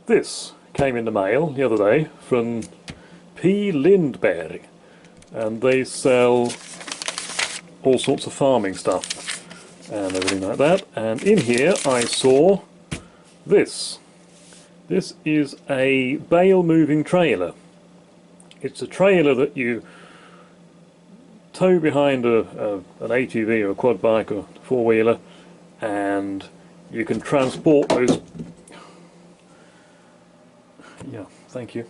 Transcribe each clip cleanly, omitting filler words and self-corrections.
This came in the mail the other day from P. Lindberg, and they sell all sorts of farming stuff and everything like that. And in here I saw this. This is a bale moving trailer. It's a trailer that you tow behind an ATV or a quad bike or four-wheeler, and you can transport those. Yeah, thank you.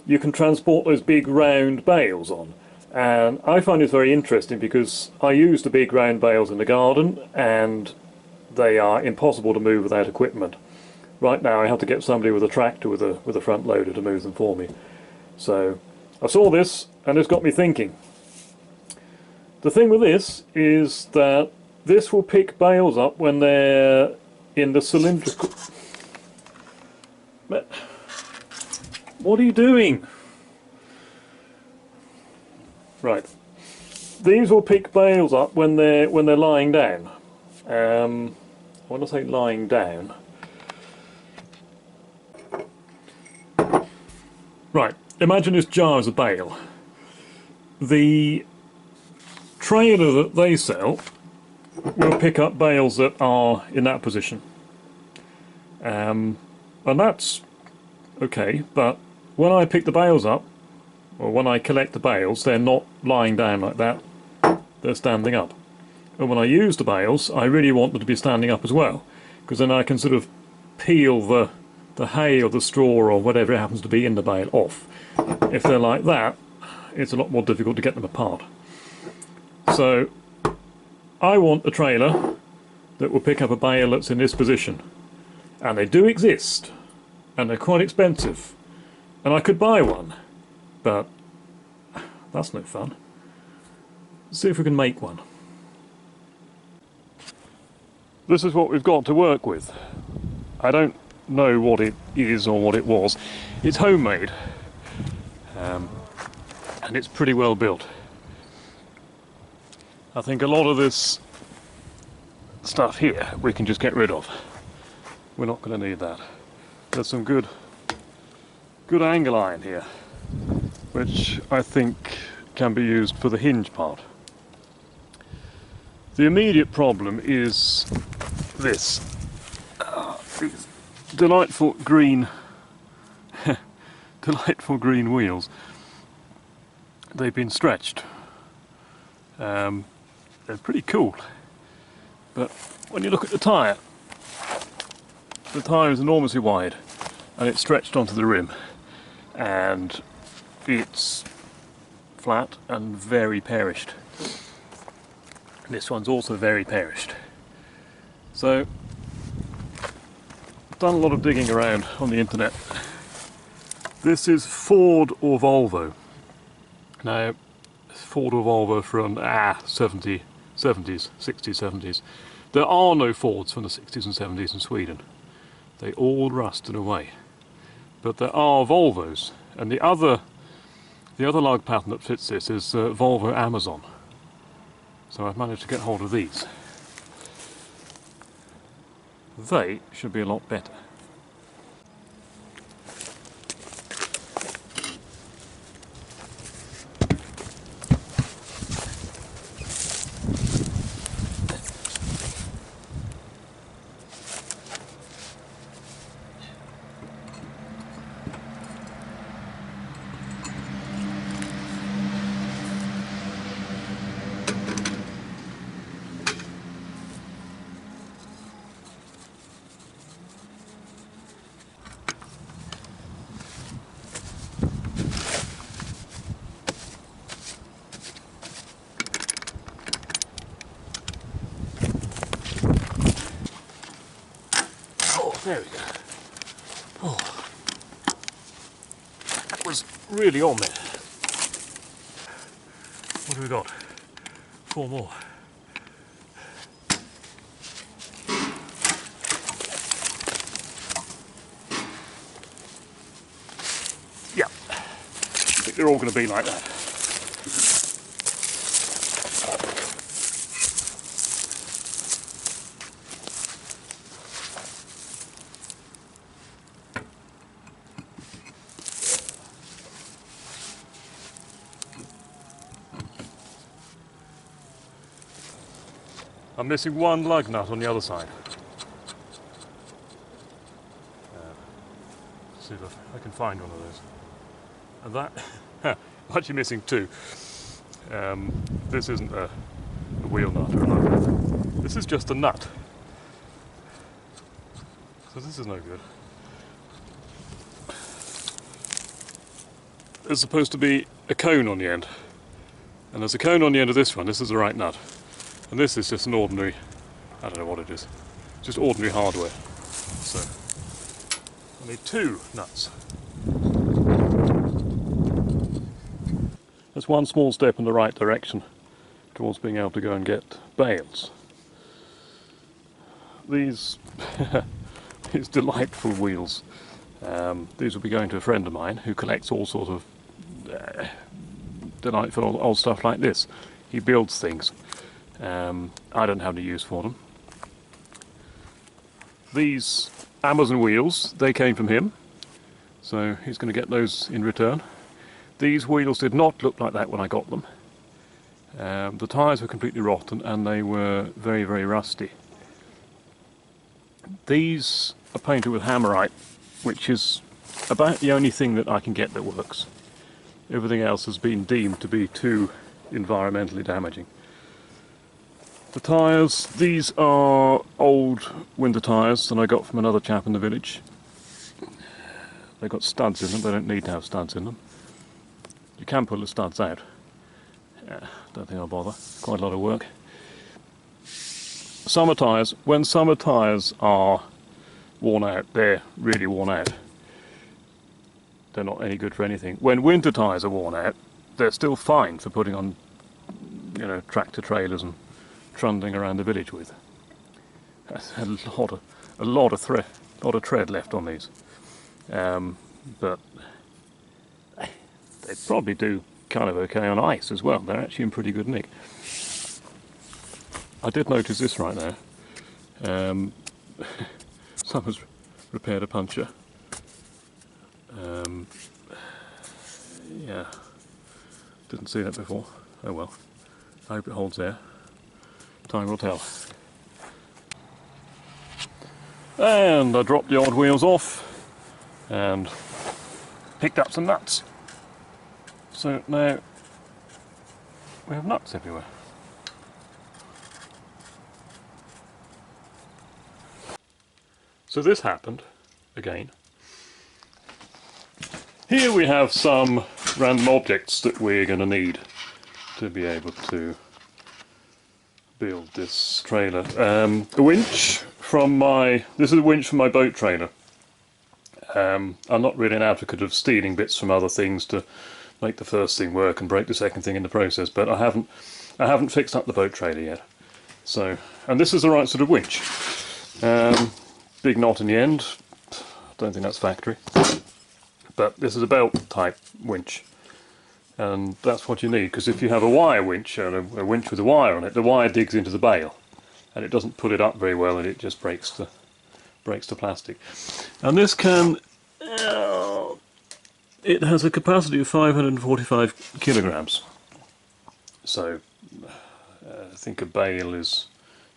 You can transport those big round bales on, and I find this very interesting because I use the big round bales in the garden and they are impossible to move without equipment. Right now I have to get somebody with a tractor with a front loader to move them for me. So I saw this and this got me thinking. The thing with this is that this will pick bales up when they're in the cylindrical... What are you doing? Right. These will pick bales up when they're lying down. When I say lying down... Right, imagine this jar as a bale. The trailer that they sell will pick up bales that are in that position. And that's okay, but when I pick the bales up, or when I collect the bales, they're not lying down like that, they're standing up. And when I use the bales, I really want them to be standing up as well, because then I can sort of peel the hay or the straw or whatever it happens to be in the bale off. If they're like that, it's a lot more difficult to get them apart. So I want a trailer that will pick up a bale that's in this position, and they do exist, and they're quite expensive, and I could buy one, but that's no fun. Let's see if we can make one. This is what we've got to work with. I don't know what it is or what it was. It's homemade, and it's pretty well built. I think a lot of this stuff here we can just get rid of. We're not going to need that. There's some good angle iron here, which I think can be used for the hinge part. The immediate problem is this. These delightful green wheels. They've been stretched. They're pretty cool, but when you look at the tyre is enormously wide and it's stretched onto the rim, and it's flat and very perished. This one's also very perished. So I've done a lot of digging around on the internet. This is Ford or Volvo. Now, Ford or Volvo from 60s, 70s. There are no Fords from the 60s and 70s in Sweden. They all rusted away. But there are Volvos, and the other lug pattern that fits this is Volvo Amazon. So I've managed to get hold of these. They should be a lot better. There we go. Oh, that was really on there. What have we got? 4 more. Yeah, I think they're all going to be like that. I'm missing one lug nut on the other side. See if I can find one of those. And that, I'm actually missing two. This isn't a wheel nut or a lug nut. This is just a nut. So this is no good. There's supposed to be a cone on the end. And there's a cone on the end of this one. This is the right nut. And this is just an ordinary, I don't know what it is. Just ordinary hardware. So I need two nuts. That's one small step in the right direction towards being able to go and get bales. These these delightful wheels. These will be going to a friend of mine who collects all sorts of delightful old stuff like this. He builds things. I don't have any use for them. These Amazon wheels, they came from him, so he's going to get those in return. These wheels did not look like that when I got them. The tyres were completely rotten and they were very, very rusty. These are painted with hammerite, which is about the only thing that I can get that works. Everything else has been deemed to be too environmentally damaging. The tyres, these are old winter tyres that I got from another chap in the village. They've got studs in them, they don't need to have studs in them. You can pull the studs out. Don't think I'll bother, quite a lot of work. Summer tyres, when summer tyres are worn out, they're really worn out. They're not any good for anything. When winter tyres are worn out, they're still fine for putting on, you know, tractor trailers and trundling around the village with. That's a lot of tread left on these. But they probably do kind of okay on ice as well. They're actually in pretty good nick. I did notice this right now. Someone's repaired a puncture. Yeah, didn't see that before. Oh well, I hope it holds there. Time will tell. And I dropped the old wheels off and picked up some nuts. So now we have nuts everywhere. So this happened again. Here we have some random objects that we're going to need to be able to build this trailer. A winch from this is a winch from my boat trailer. I'm not really an advocate of stealing bits from other things to make the first thing work and break the second thing in the process, but I haven't fixed up the boat trailer yet. So, and this is the right sort of winch. Big knot in the end. Don't think that's factory. But this is a belt type winch, and that's what you need, because if you have a wire winch, or a winch with a wire on it, the wire digs into the bale and it doesn't pull it up very well and it just breaks the plastic. And this can, it has a capacity of 545 kilograms, so I think a bale is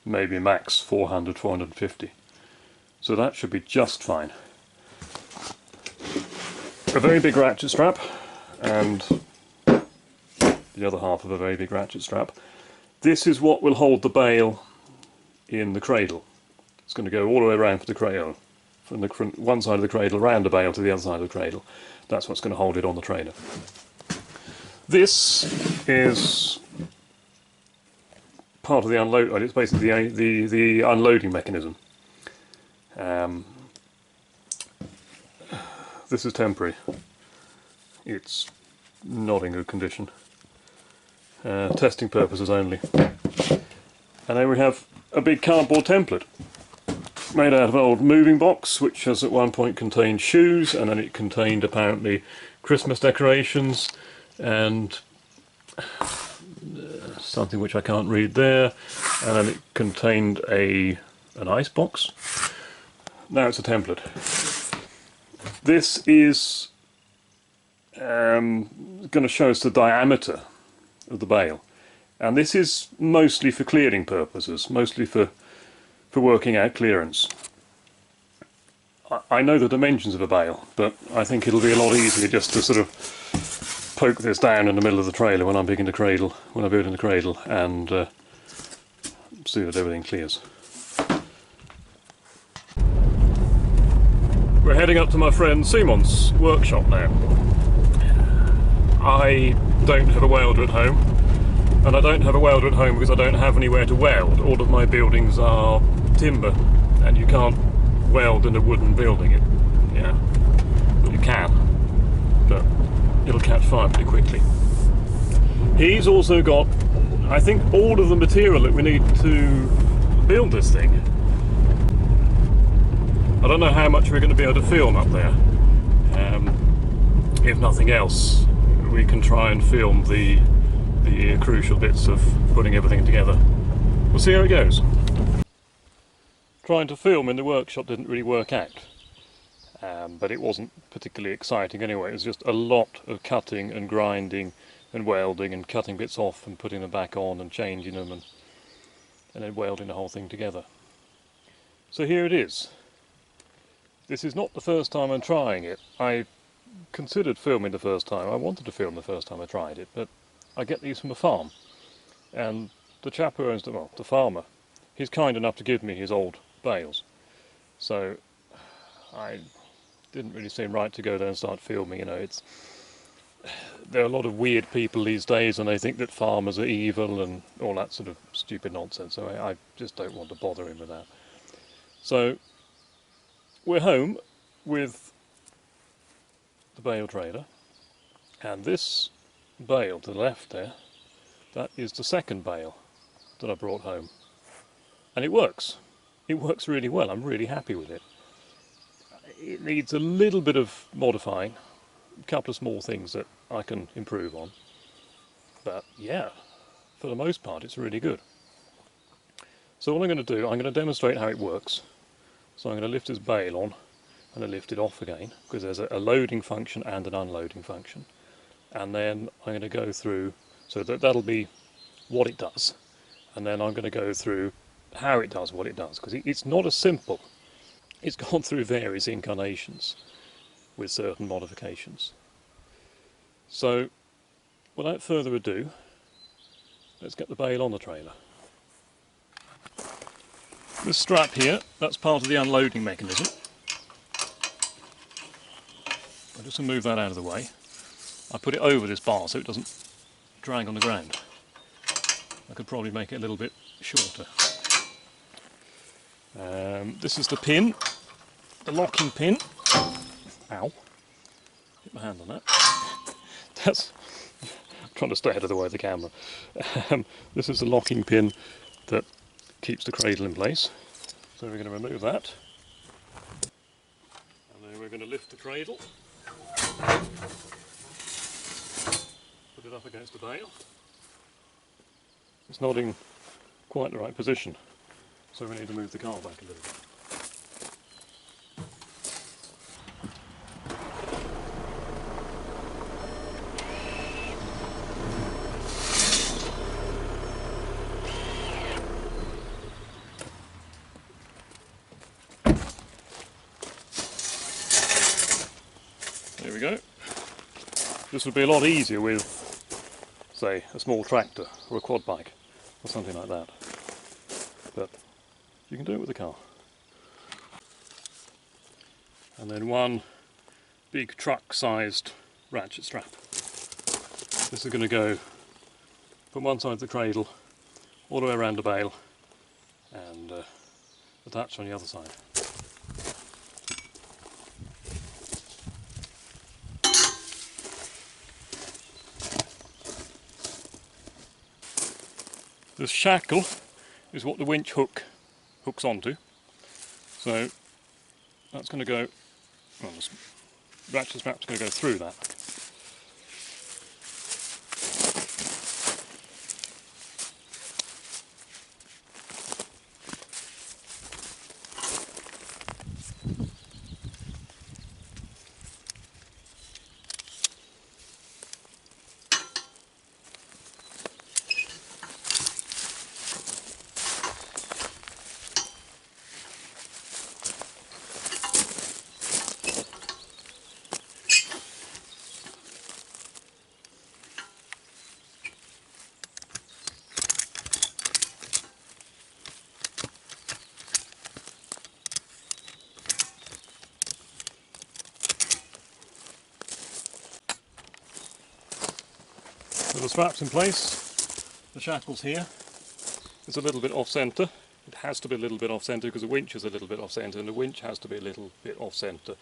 maybe max 400, 450, so that should be just fine. A very big ratchet strap and the other half of a very big ratchet strap. This is what will hold the bale in the cradle. It's going to go all the way around for the cradle, from one side of the cradle around the bale to the other side of the cradle. That's what's going to hold it on the trailer. This is part of the unload. It's basically the unloading mechanism. This is temporary. It's not in good condition. Testing purposes only. And then we have a big cardboard template made out of an old moving box, which has at one point contained shoes, and then it contained apparently Christmas decorations and something which I can't read there, and then it contained an ice box. Now it's a template. This is going to show us the diameter of the bale, And this is mostly for clearing purposes, mostly for working out clearance. I know the dimensions of a bale, but I think it'll be a lot easier just to sort of poke this down in the middle of the trailer when I'm building the cradle, and see that everything clears. We're heading up to my friend Simon's workshop now. I don't have a welder at home, and I don't have a welder at home because I don't have anywhere to weld. All of my buildings are timber, and you can't weld in a wooden building. Well, you can, but it'll catch fire pretty quickly. He's also got, I think, all of the material that we need to build this thing. I don't know how much we're going to be able to film up there. If nothing else, we can try and film the crucial bits of putting everything together. We'll see how it goes. Trying to film in the workshop didn't really work out, but it wasn't particularly exciting anyway. It was just a lot of cutting and grinding and welding and cutting bits off and putting them back on and changing them and then welding the whole thing together. So here it is. This is not the first time I'm trying it. I considered filming the first time. I wanted to film the first time I tried it, but I get these from a farm, and the chap who owns them, well, the farmer, he's kind enough to give me his old bales. So I didn't really seem right to go there and start filming. You know, there are a lot of weird people these days, and they think that farmers are evil and all that sort of stupid nonsense. So I just don't want to bother him with that. So we're home with the bale trailer, and this bale to the left there, that is the second bale that I brought home, and it works. It works really well. I'm really happy with it. It needs a little bit of modifying, a couple of small things that I can improve on, but yeah, for the most part it's really good. So what I'm going to do, I'm going to demonstrate how it works. So I'm going to lift this bale on and then lift it off again, because there's a loading function and an unloading function. And then I'm going to go through, so that'll be what it does. And then I'm going to go through how it does what it does, because it's not as simple. It's gone through various incarnations with certain modifications. So without further ado, let's get the bale on the trailer. This strap here, that's part of the unloading mechanism. I'm just going to move that out of the way. I put it over this bar so it doesn't drag on the ground. I could probably make it a little bit shorter. This is the pin, the locking pin. Ow, hit my hand on that. That's, I'm trying to stay out of the way of the camera. This is the locking pin that keeps the cradle in place. So we're going to remove that, and then we're going to lift the cradle, put it up against the bale. It's not in quite the right position, so we need to move the car back a little bit. There we go. This would be a lot easier with, say, a small tractor or a quad bike or something like that. But you can do it with a car. And then one big truck-sized ratchet strap. This is going to go from one side of the cradle all the way around the bale and attach on the other side. This shackle is what the winch hooks onto, so that's going to go, well, this ratchet strap's going to go through that. With the straps in place, the shackles here. It's a little bit off centre. It has to be a little bit off centre because the winch is a little bit off centre, and the winch has to be a little bit off centre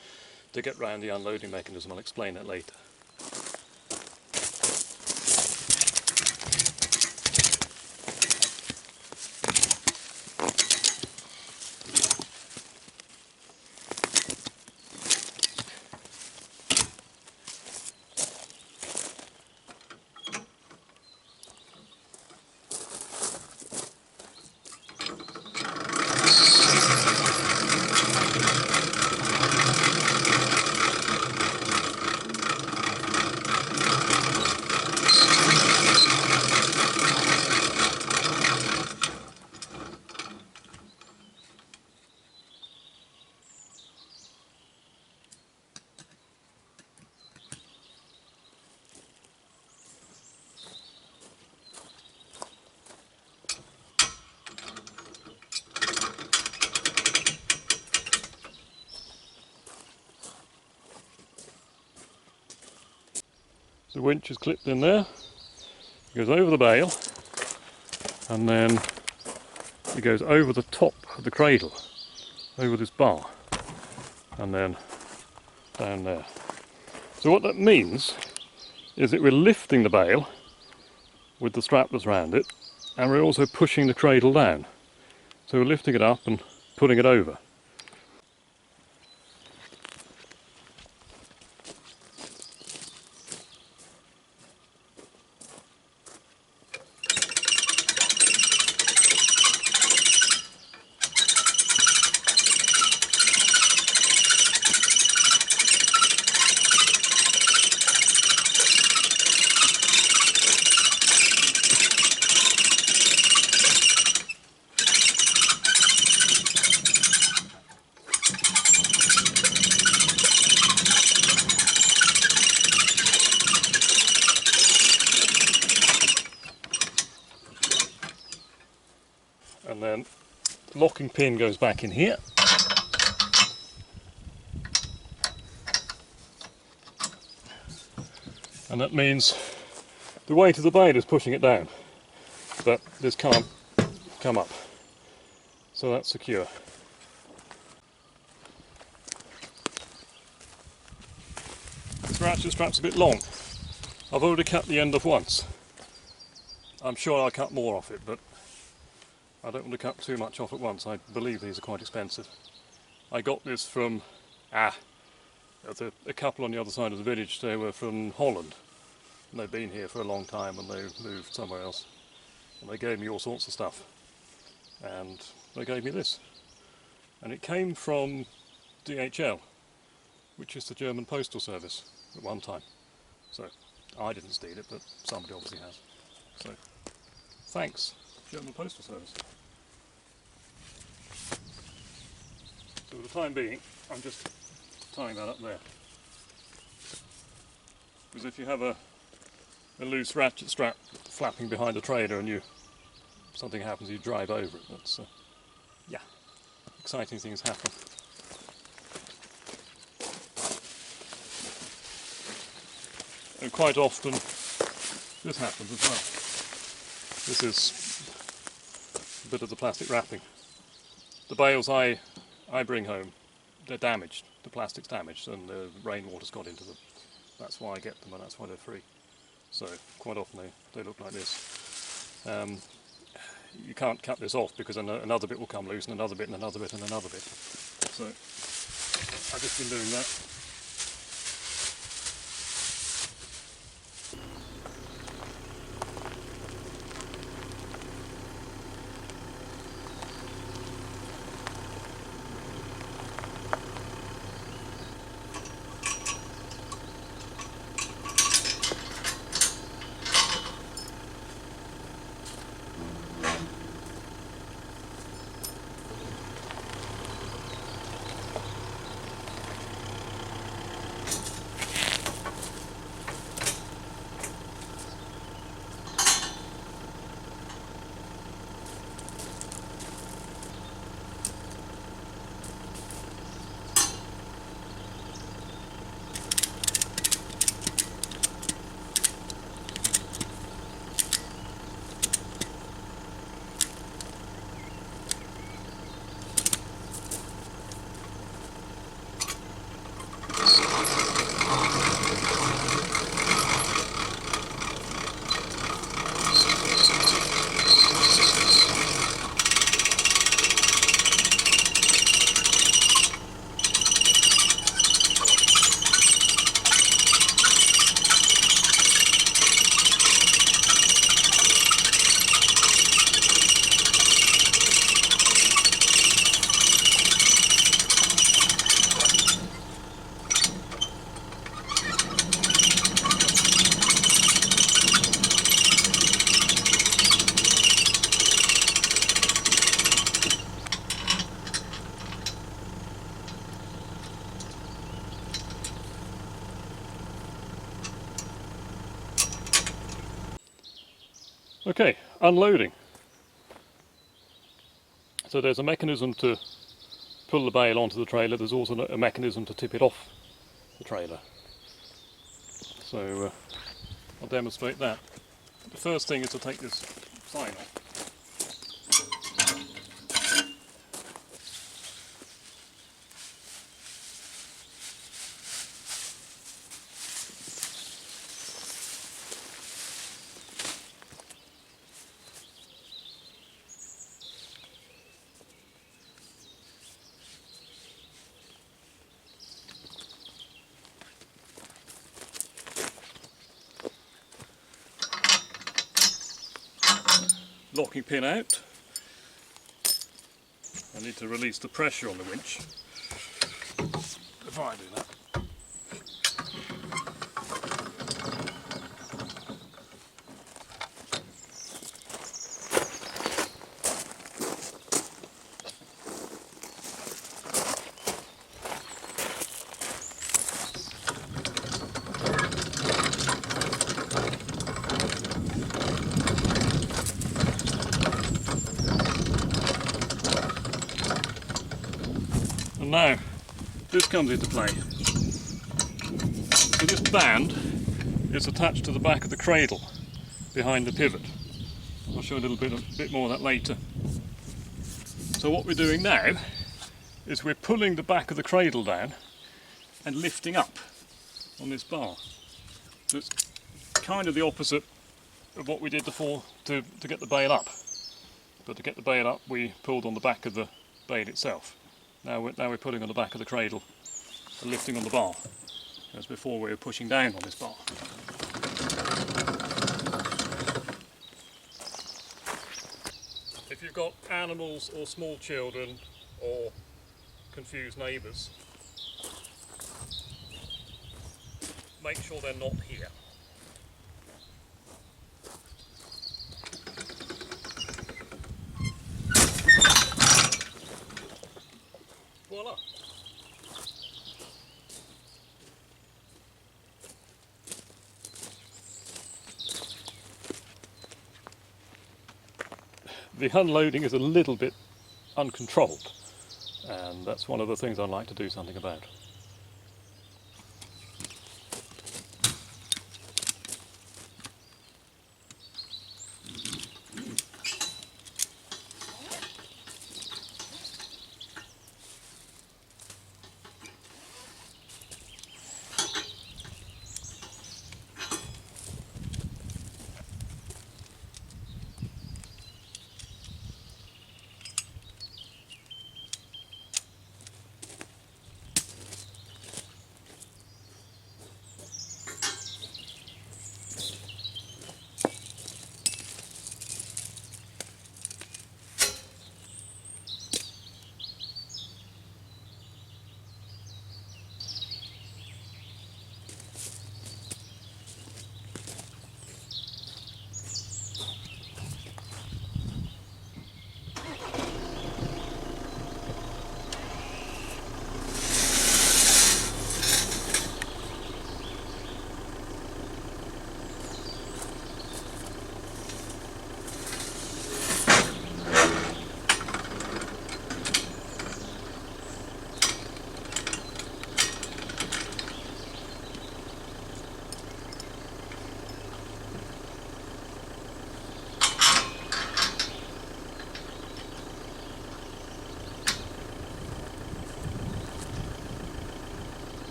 to get round the unloading mechanism. I'll explain that later. The winch is clipped in there, it goes over the bale, and then it goes over the top of the cradle, over this bar, and then down there. So what that means is that we're lifting the bale with the strap that's round it, and we're also pushing the cradle down. So we're lifting it up and putting it over. And then the locking pin goes back in here. And that means the weight of the bale is pushing it down, but this can't come up. So that's secure. This ratchet strap's a bit long. I've already cut the end off once. I'm sure I'll cut more off it, but I don't want to cut too much off at once. I believe these are quite expensive. I got this from there's a couple on the other side of the village. They were from Holland, and they've been here for a long time, and they moved somewhere else. And they gave me all sorts of stuff, and they gave me this. And it came from DHL, which is the German postal service at one time. So I didn't steal it, but somebody obviously has. So thanks, German postal service. So for the time being, I'm just tying that up there. Because if you have a loose ratchet strap flapping behind a trailer and something happens, you drive over it. That's yeah, exciting things happen. And quite often this happens as well. This is a bit of the plastic wrapping. The bales I bring home, they're damaged. The plastic's damaged and the rainwater's got into them. That's why I get them, and that's why they're free. So quite often they look like this. You can't cut this off because another bit will come loose, and another bit, and another bit, and another bit. So I've just been doing that. Okay, unloading. So there's a mechanism to pull the bale onto the trailer, there's also a mechanism to tip it off the trailer. So I'll demonstrate that. The first thing is to take this sign off. Locking pin out. I need to release the pressure on the winch. If I do that. And now, this comes into play. So this band is attached to the back of the cradle behind the pivot. I'll show a bit more of that later. So what we're doing now is we're pulling the back of the cradle down and lifting up on this bar. So it's kind of the opposite of what we did before to get the bale up. But to get the bale up, we pulled on the back of the bale itself. Now we're pulling on the back of the cradle and lifting on the bar. As before, we were pushing down on this bar. If you've got animals or small children or confused neighbours, make sure they're not here. Voila! The unloading is a little bit uncontrolled, and that's one of the things I'd like to do something about.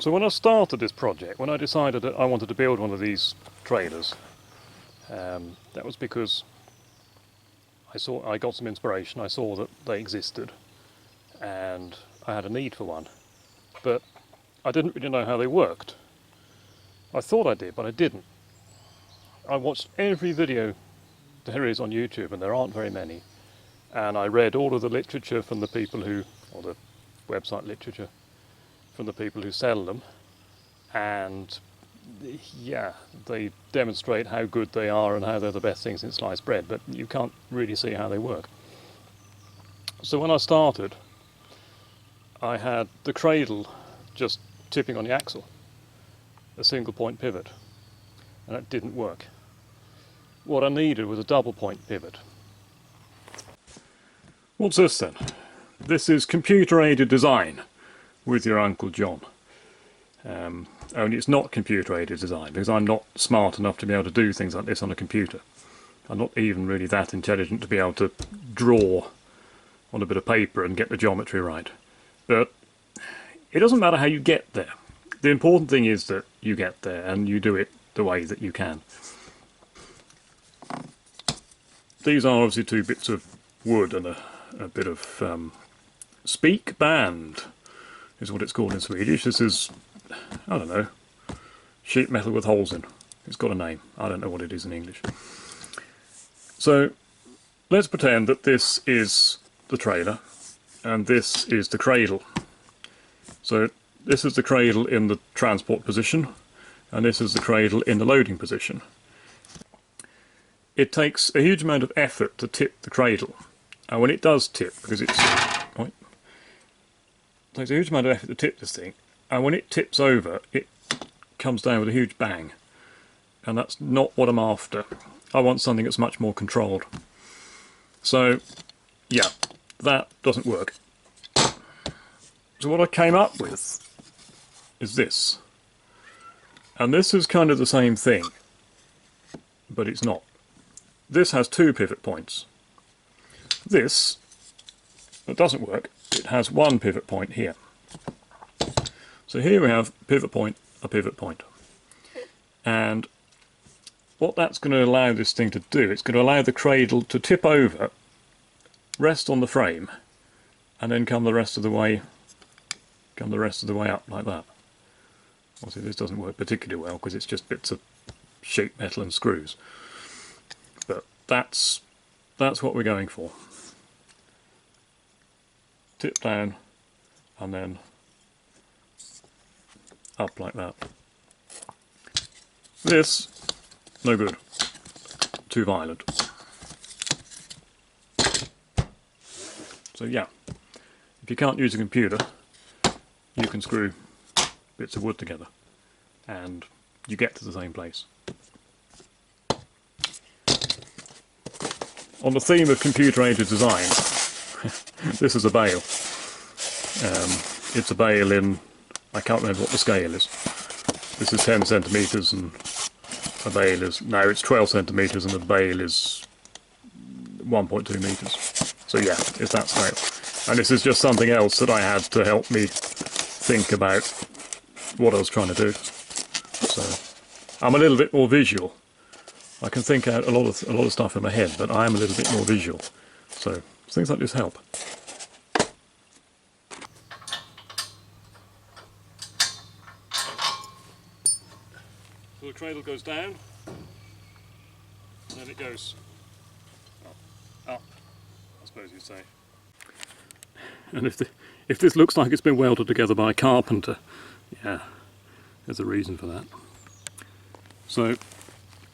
So when I started this project, when I decided that I wanted to build one of these trailers, that was because I got some inspiration. I saw that they existed and I had a need for one, but I didn't really know how they worked. I thought I did, but I didn't. I watched every video there is on YouTube, and there aren't very many, and I read all of the literature from the people who, or the website literature from the people who sell them, and yeah, they demonstrate how good they are and how they're the best things in sliced bread, but you can't really see how they work. So when I started, I had the cradle just tipping on the axle, a single point pivot, and it didn't work. What I needed was a double point pivot. What's this then? This is computer aided design with your Uncle John. Only it's not computer aided design because I'm not smart enough to be able to do things like this on a computer. I'm not even really that intelligent to be able to draw on a bit of paper and get the geometry right. But it doesn't matter how you get there. The important thing is that you get there and you do it the way that you can. These are obviously two bits of wood and a bit of speak band is what it's called in Swedish. This is, I don't know, sheet metal with holes in. It's got a name. I don't know what it is in English. So let's pretend that this is the trailer and this is the cradle. So this is the cradle in the transport position and this is the cradle in the loading position. It takes a huge amount of effort to tip the cradle, and when it does tip, because it takes a huge amount of effort to tip this thing, and when it tips over it comes down with a huge bang, and that's not what I'm after. I want something that's much more controlled. So yeah, that doesn't work. So what I came up with is this, and this is kind of the same thing, but it's not. This has two pivot points. This, that doesn't work, it has one pivot point here. So here we have pivot point, a pivot point. And what that's going to allow this thing to do, it's going to allow the cradle to tip over, rest on the frame, and then come the rest of the way up like that. Obviously this doesn't work particularly well because it's just bits of sheet metal and screws. But that's what we're going for. Tip down and then up like that. This, no good. Too violent. So yeah, if you can't use a computer, you can screw bits of wood together and you get to the same place. On the theme of computer-aided design, this is a bale. It's a bale in, I can't remember what the scale is. This is 10 centimetres and a bale is, no, it's 12 centimetres and a bale is 1.2 metres. So yeah, it's that scale. And this is just something else that I had to help me think about what I was trying to do. So I'm a little bit more visual. I can think out a lot of stuff in my head, but I am a little bit more visual. So things like this help. So the cradle goes down, and then it goes up, I suppose you'd say. And if this looks like it's been welded together by a carpenter, yeah, there's a reason for that. So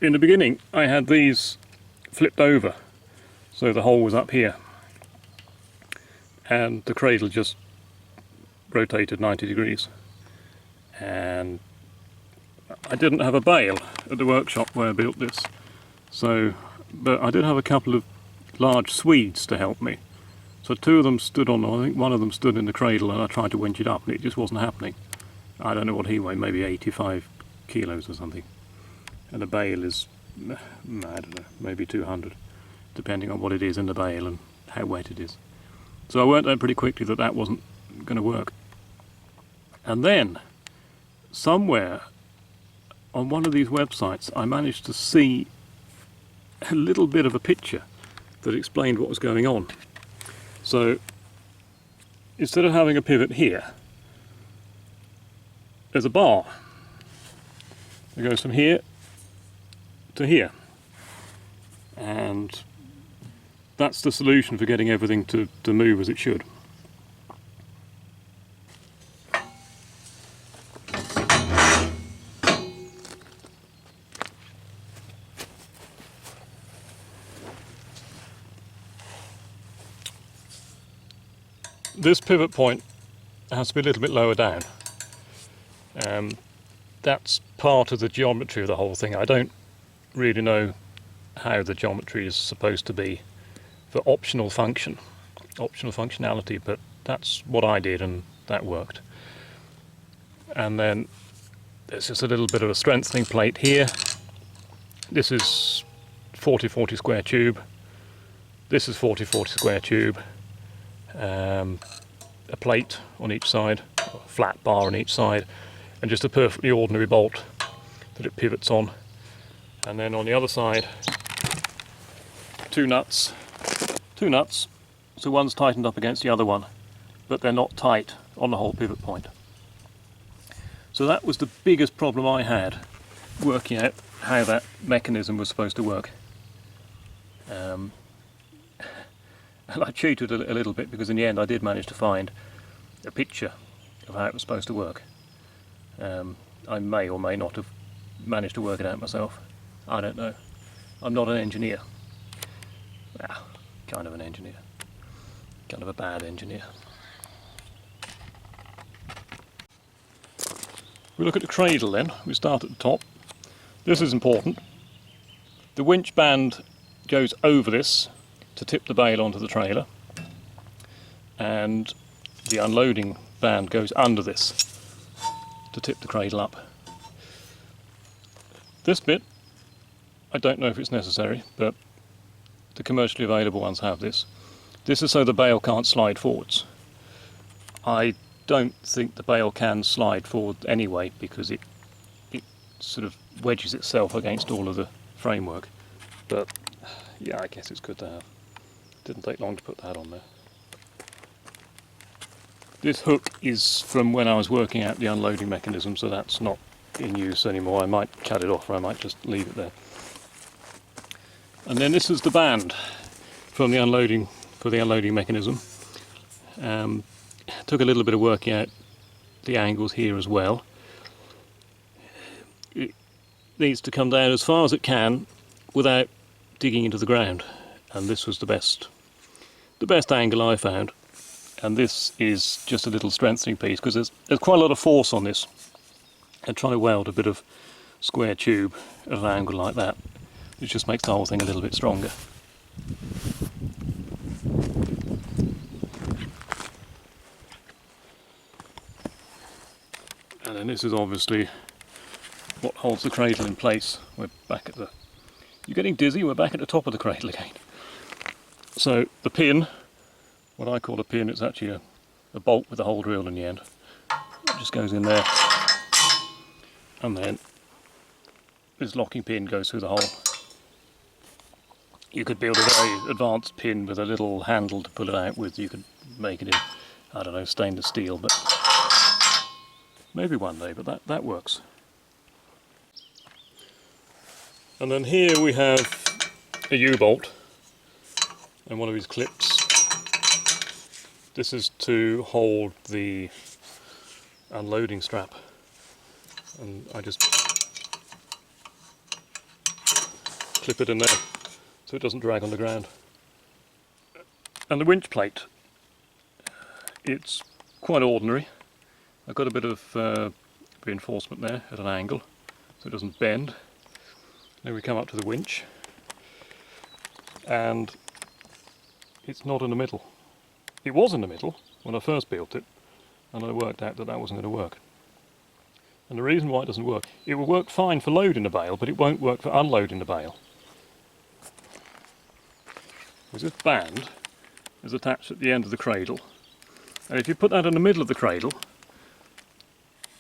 in the beginning I had these flipped over, so the hole was up here, and the cradle just rotated 90 degrees. And I didn't have a bale at the workshop where I built this, so, but I did have a couple of large Swedes to help me. So two of them stood on, I think one of them stood in the cradle, and I tried to winch it up and it just wasn't happening. I don't know what he weighed, maybe 85 kilos or something. And the bale is, I don't know, maybe 200, depending on what it is in the bale and how wet it is. So I worked out pretty quickly that that wasn't going to work. And then, somewhere on one of these websites, I managed to see a little bit of a picture that explained what was going on. So, instead of having a pivot here, there's a bar. It goes from here to here, and that's the solution for getting everything to move as it should. This pivot point has to be a little bit lower down. That's part of the geometry of the whole thing. I don't really know how the geometry is supposed to be for optional functionality, but that's what I did and that worked. And then there's just a little bit of a strengthening plate here. This is 40-40 square tube. This is 40-40 square tube. A plate on each side, a flat bar on each side, and just a perfectly ordinary bolt that it pivots on. And then on the other side, two nuts, so one's tightened up against the other one, but they're not tight on the whole pivot point. So that was the biggest problem I had, working out how that mechanism was supposed to work. And I cheated a little bit, because in the end I did manage to find a picture of how it was supposed to work. I may or may not have managed to work it out myself. I don't know. I'm not an engineer. Well, kind of an engineer. Kind of a bad engineer. We look at the cradle then. We start at the top. This is important. The winch band goes over this to tip the bale onto the trailer, and the unloading band goes under this to tip the cradle up. This bit, I don't know if it's necessary, but the commercially available ones have this. This is so the bale can't slide forwards. I don't think the bale can slide forward anyway, because it sort of wedges itself against all of the framework. But yeah, I guess it's good to have. Didn't take long to put that on there. This hook is from when I was working out the unloading mechanism, so that's not in use anymore. I might cut it off, or I might just leave it there. And then this is the band from the unloading, for the unloading mechanism. Took a little bit of working out the angles here as well. It needs to come down as far as it can without digging into the ground, and this was the best angle I found. And this is just a little strengthening piece, because there's quite a lot of force on this. And trying to weld a bit of square tube at an angle like that, it just makes the whole thing a little bit stronger. And then this is obviously what holds the cradle in place. We're back at the... You're getting dizzy? We're back at the top of the cradle again. So the pin, what I call a pin, it's actually a bolt with a hole drilled in the end. It just goes in there. And then this locking pin goes through the hole. You could build a very advanced pin with a little handle to pull it out with. You could make it in, I don't know, stainless steel, but maybe one day, but that works. And then here we have a U-bolt and one of these clips. This is to hold the unloading strap, and I just clip it in there so it doesn't drag on the ground. And the winch plate, it's quite ordinary. I've got a bit of reinforcement there at an angle so it doesn't bend. Then we come up to the winch, and it's not in the middle. It was in the middle when I first built it, and I worked out that that wasn't going to work. And the reason why it doesn't work, it will work fine for loading the bale, but it won't work for unloading the bale. Because this band is attached at the end of the cradle, and if you put that in the middle of the cradle,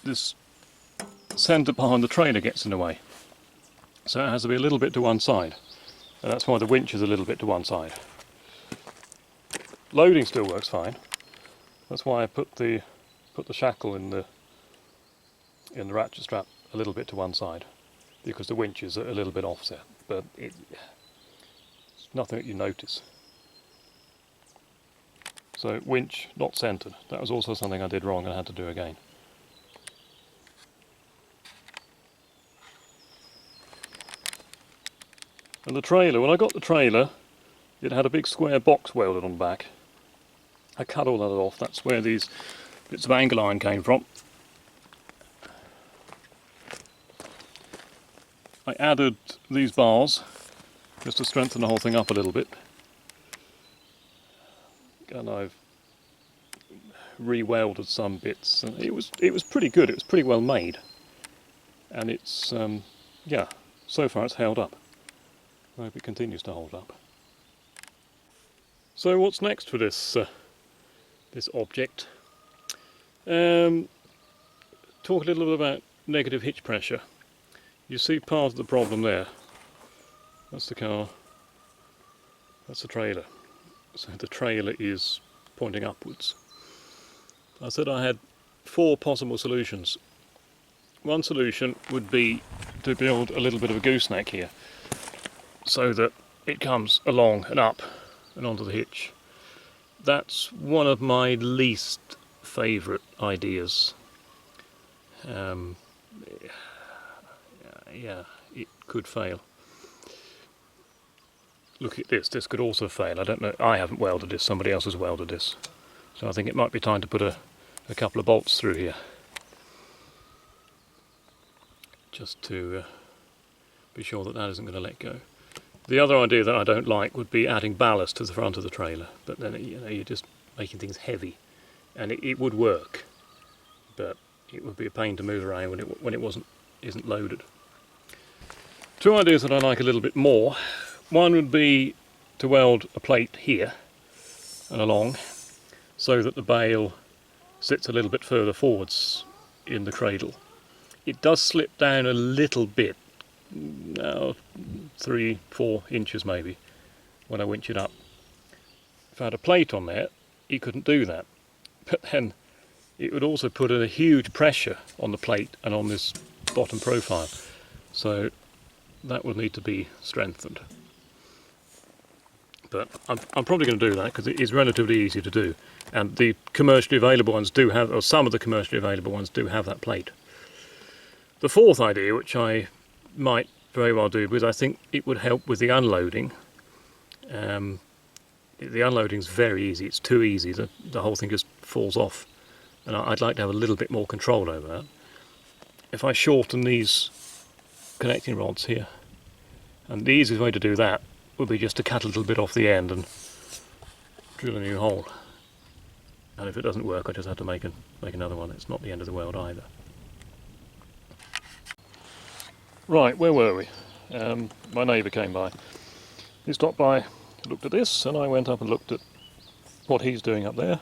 this centre behind the trailer gets in the way. So it has to be a little bit to one side, and that's why the winch is a little bit to one side. Loading still works fine. That's why I put the shackle in the ratchet strap a little bit to one side, because the winch is a little bit offset, but it's nothing that you notice. So winch not centred. That was also something I did wrong and I had to do again. And the trailer, when I got the trailer, it had a big square box welded on the back. I cut all that off. That's where these bits of angle iron came from. I added these bars just to strengthen the whole thing up a little bit, and I've re-welded some bits, and it was pretty good. It was pretty well made, and it's yeah, so far it's held up. I hope it continues to hold up. So what's next for this this object? Talk a little bit about negative hitch pressure. You see part of the problem there. That's the car, that's the trailer. So the trailer is pointing upwards. I said I had 4 possible solutions. One solution would be to build a little bit of a gooseneck here, so that it comes along and up and onto the hitch. That's one of my least favourite ideas. Yeah, it could fail. Look at this, this could also fail. I don't know, I haven't welded this, somebody else has welded this. So I think it might be time to put a couple of bolts through here, just to be sure that that isn't going to let go. The other idea that I don't like would be adding ballast to the front of the trailer, but then you're just making things heavy, and it would work, but it would be a pain to move around when it isn't loaded. 2 ideas that I like a little bit more. One would be to weld a plate here and along, so that the bale sits a little bit further forwards in the cradle. It does slip down a little bit, 3-4 inches maybe, when I winch it up. If I had a plate on there, you couldn't do that. But then it would also put a huge pressure on the plate and on this bottom profile. So that would need to be strengthened. But I'm probably going to do that because it is relatively easy to do. And the commercially available ones do have, or some of the commercially available ones do have that plate. The 4th idea, which I might very well do, because I think it would help with the unloading. The unloading is very easy, it's too easy, the whole thing just falls off. And I'd like to have a little bit more control over that. If I shorten these connecting rods here, and the easiest way to do that would be just to cut a little bit off the end and drill a new hole. And if it doesn't work, I just have to make another one. It's not the end of the world either. Right, where were we? My neighbour came by. He stopped by, looked at this, and I went up and looked at what he's doing up there.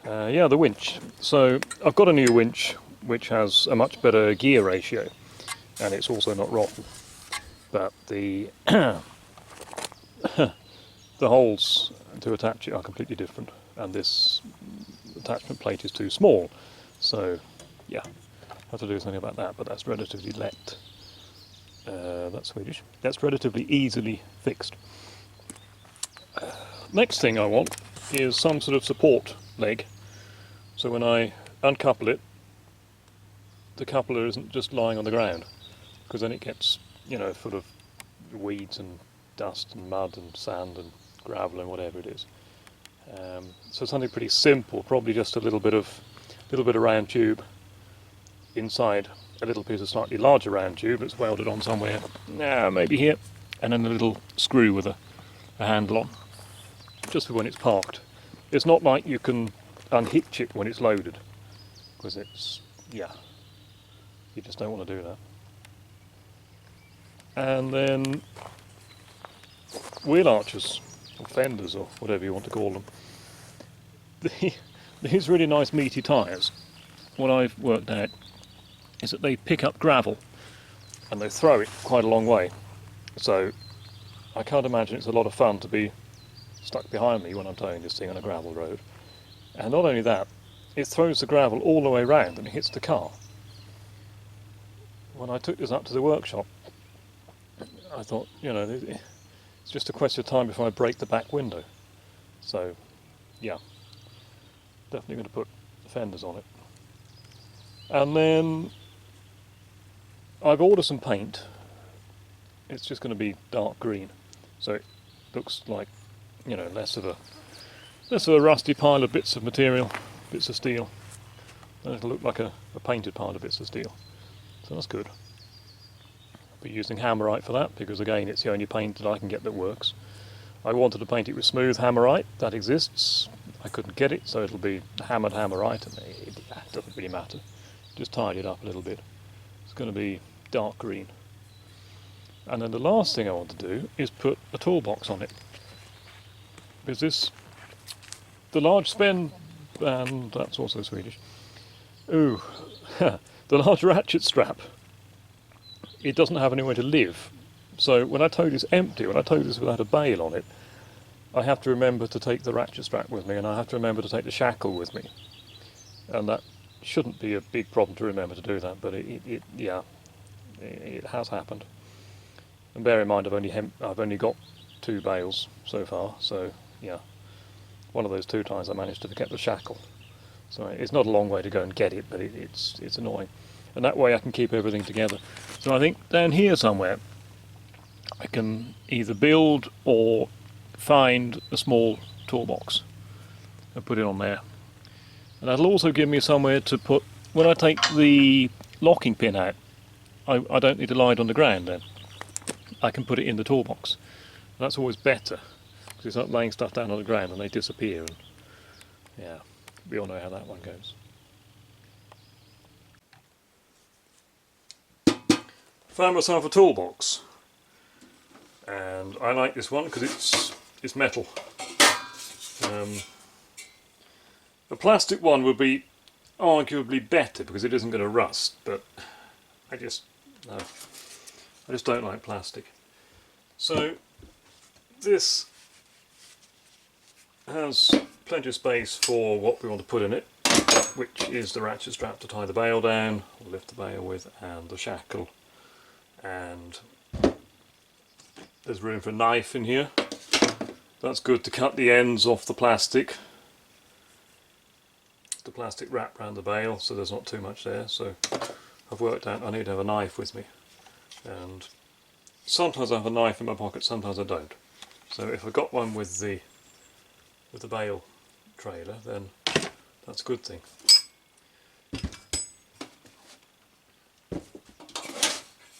Yeah, the winch. So I've got a new winch which has a much better gear ratio, and it's also not rotten. But the the holes to attach it are completely different, and this attachment plate is too small. So yeah, I have to do something about that, but that's relatively that's Swedish. That's relatively easily fixed. Next thing I want is some sort of support leg, so when I uncouple it, the coupler isn't just lying on the ground, because then it gets, full of weeds and dust and mud and sand and gravel and whatever it is. So something pretty simple, probably just a little bit of round tube inside a little piece of slightly larger round tube that's welded on somewhere, maybe here, and then a little screw with a handle on, just for when it's parked. It's not like you can unhitch it when it's loaded, because it's, you just don't want to do that. And then wheel arches, or fenders, or whatever you want to call them. These really nice meaty tyres, what I've worked out is that they pick up gravel and they throw it quite a long way. So I can't imagine it's a lot of fun to be stuck behind me when I'm towing this thing on a gravel road. And not only that, it throws the gravel all the way around and it hits the car. When I took this up to the workshop, I thought, it's just a question of time before I break the back window. So, yeah, definitely going to put fenders on it. And then I've ordered some paint. It's just going to be dark green, so it looks like, less of a rusty pile of bits of material bits of steel. Then it'll look like a painted pile of bits of steel. So that's good. I'll be using Hammerite for that, because again it's the only paint that I can get that works. I wanted to paint it with smooth Hammerite, that exists. I couldn't get it, so it'll be hammered Hammerite, and it doesn't really matter. Just tidy it up a little bit. It's going to be dark green. And then the last thing I want to do is put a toolbox on it. Because the large Spen, and that's also Swedish. Ooh, the large ratchet strap, it doesn't have anywhere to live. So when I tow this empty, when I tow this without a bale on it, I have to remember to take the ratchet strap with me, and I have to remember to take the shackle with me. And that shouldn't be a big problem to remember to do that, but it has happened. And bear in mind, I've only got 2 bales so far, so yeah, one of those 2 times I managed to forget the shackle. So it's not a long way to go and get it, but it's annoying. And that way I can keep everything together. So I think down here somewhere I can either build or find a small toolbox and put it on there. And that'll also give me somewhere to put, when I take the locking pin out, I don't need to lie it on the ground then. I can put it in the toolbox. And that's always better, because it's not laying stuff down on the ground and they disappear. And yeah, we all know how that one goes. Found myself a toolbox, and I like this one because it's metal. A plastic one would be arguably better because it isn't going to rust, but I just don't like plastic. So this has plenty of space for what we want to put in it, which is the ratchet strap to tie the bale down, or lift the bale with, and the shackle. And there's room for a knife in here. That's good to cut the ends off the plastic. The plastic wrapped around the bale, so there's not too much there. So I've worked out I need to have a knife with me. And sometimes I have a knife in my pocket, sometimes I don't. So if I've got one with the bale trailer, then that's a good thing.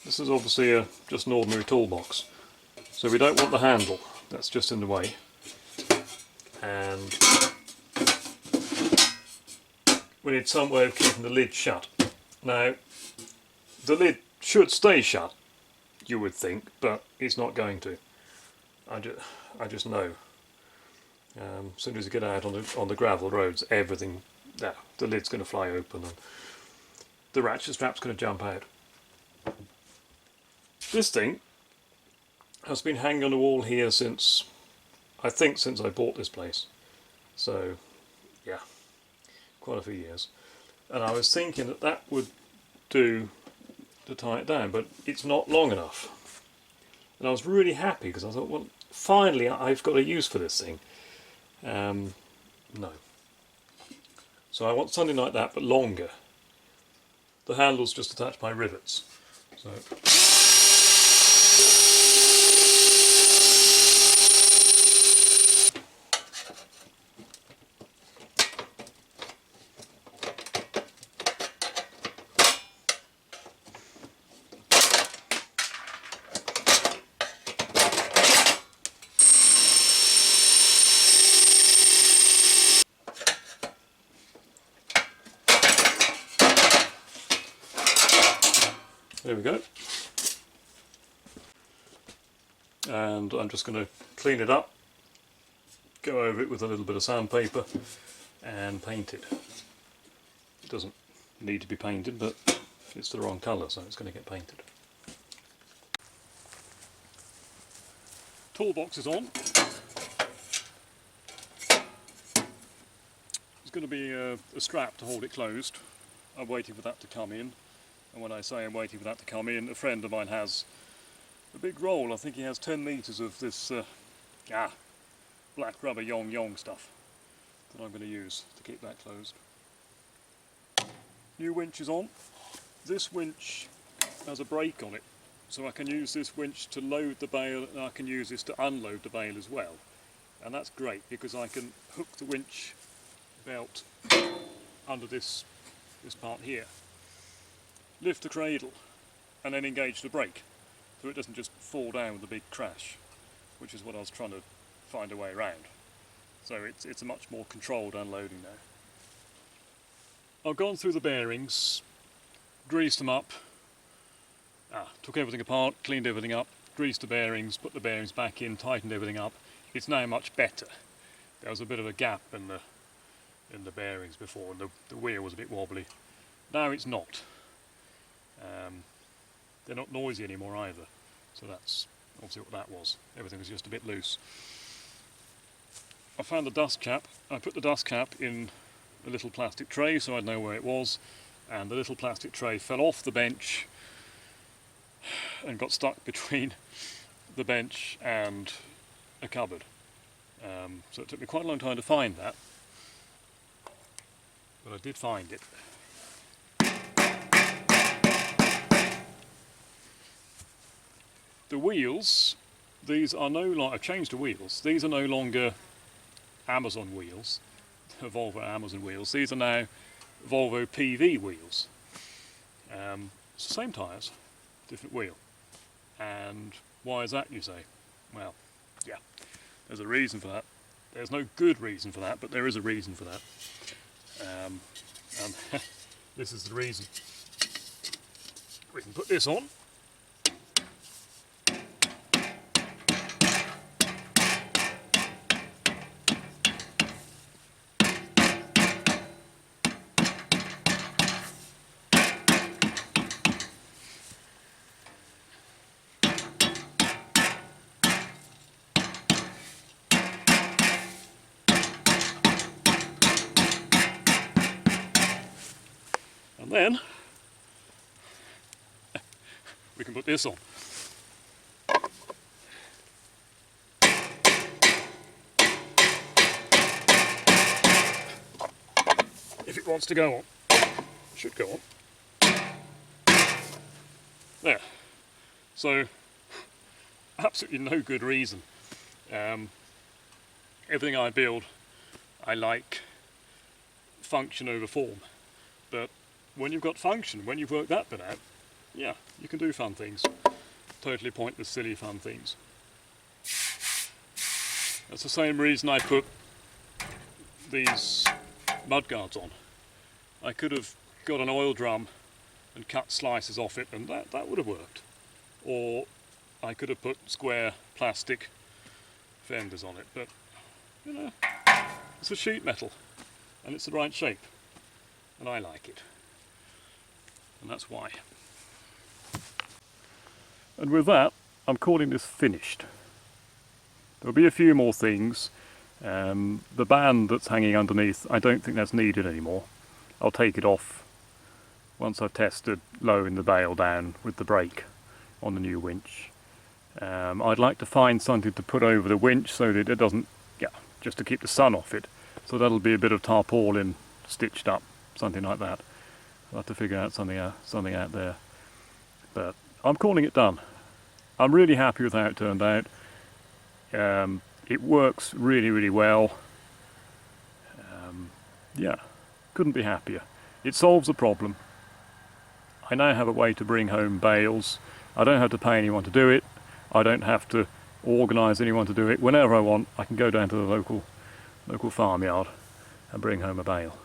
This is obviously just an ordinary toolbox, so we don't want the handle, that's just in the way. And we need some way of keeping the lid shut. Now, the lid should stay shut, you would think, but it's not going to. I just know. As soon as you get out on the gravel roads, everything, the lid's going to fly open and the ratchet strap's going to jump out. This thing has been hanging on the wall here since I bought this place. So, yeah, quite a few years. And I was thinking that would do to tie it down, but it's not long enough. And I was really happy because I thought, well, finally I've got a use for this thing. No. So I want something like that, but longer. The handle's just attached by rivets. So. There we go. And I'm just going to clean it up, go over it with a little bit of sandpaper and paint it. It doesn't need to be painted, but it's the wrong colour, so it's going to get painted. Toolbox is on. There's going to be a strap to hold it closed. I'm waiting for that to come in. And when I say I'm waiting for that to come in, a friend of mine has a big roll. I think he has 10 metres of this black rubber yong stuff that I'm going to use to keep that closed. New winch is on. This winch has a brake on it, so I can use this winch to load the bale, and I can use this to unload the bale as well. And that's great because I can hook the winch belt under this part here. Lift the cradle and then engage the brake so it doesn't just fall down with a big crash, which is what I was trying to find a way around. So it's a much more controlled unloading now. I've gone through the bearings, greased them up, took everything apart, cleaned everything up, greased the bearings, put the bearings back in, tightened everything up. It's now much better. There was a bit of a gap in the bearings before, and the wheel was a bit wobbly. Now it's not. They're not noisy anymore either, so that's obviously what that was. Everything was just a bit loose. I found the dust cap. I put the dust cap in a little plastic tray so I'd know where it was, and the little plastic tray fell off the bench and got stuck between the bench and a cupboard. So it took me quite a long time to find that, but I did find it. The wheels, these are no longer, I've changed the wheels, these are no longer Amazon wheels, Volvo Amazon wheels, these are now Volvo PV wheels. It's the same tyres, different wheel. And why is that, you say? Well, yeah, there's a reason for that. There's no good reason for that, but there is a reason for that. And this is the reason. We can put this on. And then we can put this on. If it wants to go on, it should go on. There. So, absolutely no good reason. Everything I build, I like function over form. But when you've got function, when you've worked that bit out, yeah, you can do fun things. Totally pointless, silly fun things. That's the same reason I put these mudguards on. I could have got an oil drum and cut slices off it, and that would have worked. Or I could have put square plastic fenders on it, but you know, it's a sheet metal and it's the right shape, and I like it, and that's why. And with that, I'm calling this finished. There'll be a few more things. The band that's hanging underneath, I don't think that's needed anymore. I'll take it off once I've tested lowering the bale down with the brake on the new winch. I'd like to find something to put over the winch so that it doesn't, just to keep the sun off it. So that'll be a bit of tarpaulin stitched up, something like that. I'll have to figure out something out there. But I'm calling it done. I'm really happy with how it turned out. It works really, really well. Couldn't be happier. It solves the problem. I now have a way to bring home bales. I don't have to pay anyone to do it. I don't have to organise anyone to do it. Whenever I want, I can go down to the local farmyard and bring home a bale.